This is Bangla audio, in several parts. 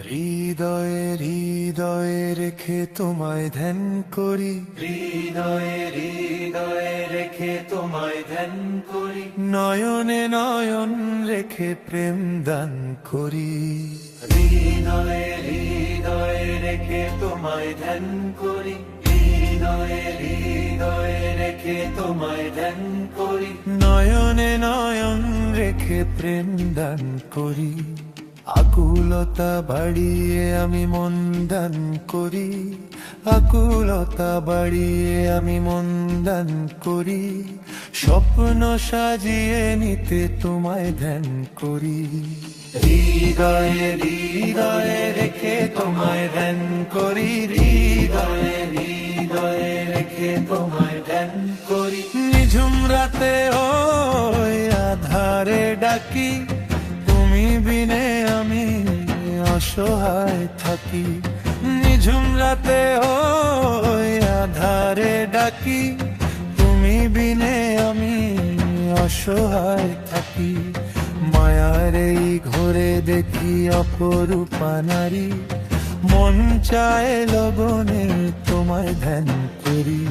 হৃদয়ে হৃদয়ে রেখে তোমায় ধ্যান করি, হৃদয়ে হৃদয়ে রেখে তোমায় ধ্যান করি, নয়নে নয়ন রেখে প্রেম দান করি। হৃদয়ে হৃদয়ে রেখে তোমায় ধ্যান করি, হৃদয়ে হৃদয়ে রেখে তোমায় ধ্যান করি, নয়নে নয়ন রেখে প্রেম দান করি। আকুলতা বাড়িয়ে আমি মন দান করি, আকুলতা বাড়িয়ে আমি মন দান করি। স্বপ্ন সাজিয়ে নিতে তোমায় ধ্যান করি। হৃদয়ে হৃদয়ে রেখে তোমায় ধ্যান করি, হৃদয়ে হৃদয়ে রেখে তোমায় ধ্যান করি। নিঝুম রাতে ওই আধারে ডাকি, তুমি বিনে আমি অসহায় থাকি। নিঝুম রাতে ওই আধারে ডাকি, তুমি বিনে আমি অসহায় থাকি। মায়ার এই ঘোরে দেখি অপরূপা নারী, মন চায় লগনে তোমায় ধ্যান করি।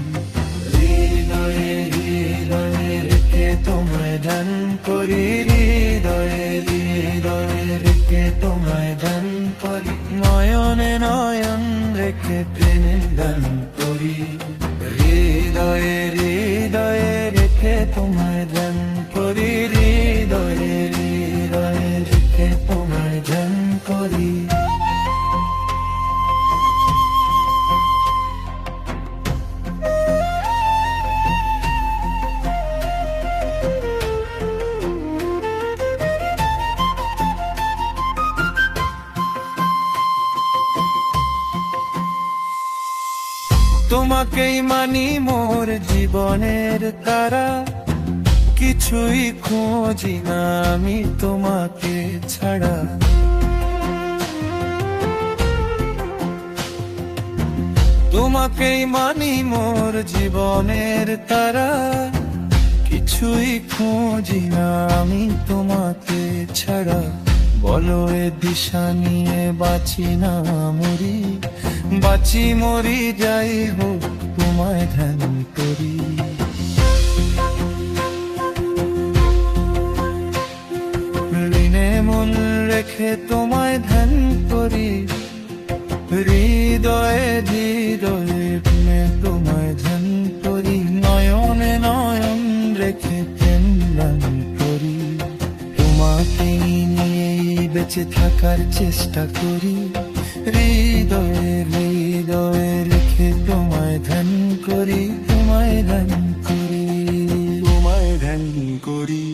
হৃদয়ে হৃদয়ে রেখে তোমায় ধ্যান করি, হৃদয়ে হৃদয়ে রেখে তোমায় ধ্যান করি, নয়নে নয়ন রেখে প্রেমে দান করি। হৃদয়ে হৃদয়ে রেখে তোমায় ধ্যান করি, হৃদয়ে হৃদয়ে রেখে তোমায় ধ্যান করি। তোমাকেই মানি মোর জীবনের তারা, কিছুই খুঁজি না আমি তোমাকে ছাড়া। তোমাকেই মানি মোর জীবনের তারা, কিছুই খুঁজি না আমি তোমাকে ছাড়া। বলো এ দিশা নিয়ে বাঁচি না মরি, বাঁচি মরি যাই হোক তোমায় ধ্যান করি। ঋণে মন রেখে তোমায় ধ্যান করি, হৃদয়ে হৃদয়ে প্রেমে তোমায় ধ্যান করি। নয়নে নয়ন রেখে প্রেম দান করি। তোমাকেই নিয়েই বেঁচে থাকার চেষ্টা করি। হৃদয়ে হৃদয়ে রেখে তোমায় ধ্যান করি, তোমায় ধ্যান করি, তোমায় ধ্যান করি।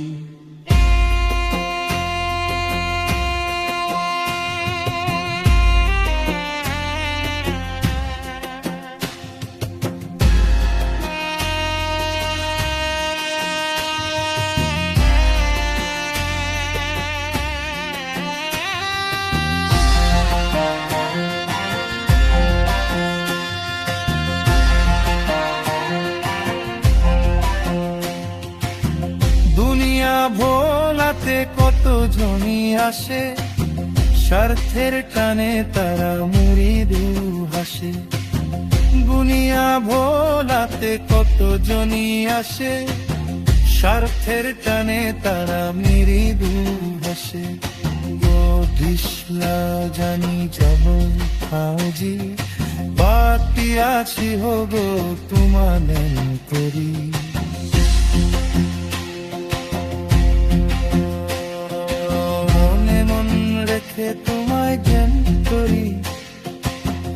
দুনিয়া ভোলাতে কত জনই আসে, স্বার্থের টানে তারা মুড়িদু হাসে। দুনিয়া ভোলাতে কত জনই আসে, স্বার্থের টানে তারা মৃদু হাসে। দিশলা জানি যাব আজি, বাকি আছি হব তোমাদের করি। রেখে তোমায় ধ্যান করি,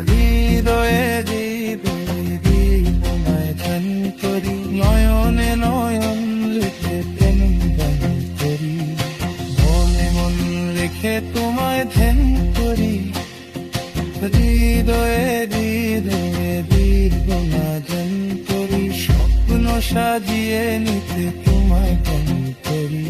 হৃদয়ে হৃদয়ে তোমায় ধ্যান করি। নয়নে নয়ন রেখে প্রেম দান করি, মনে মন রেখে তোমায় ধ্যান করি। হৃদয়ে হৃদয়ে তোমায় ধ্যান করি। স্বপ্ন সাজিয়ে নিতে তোমায় ধ্যান করি।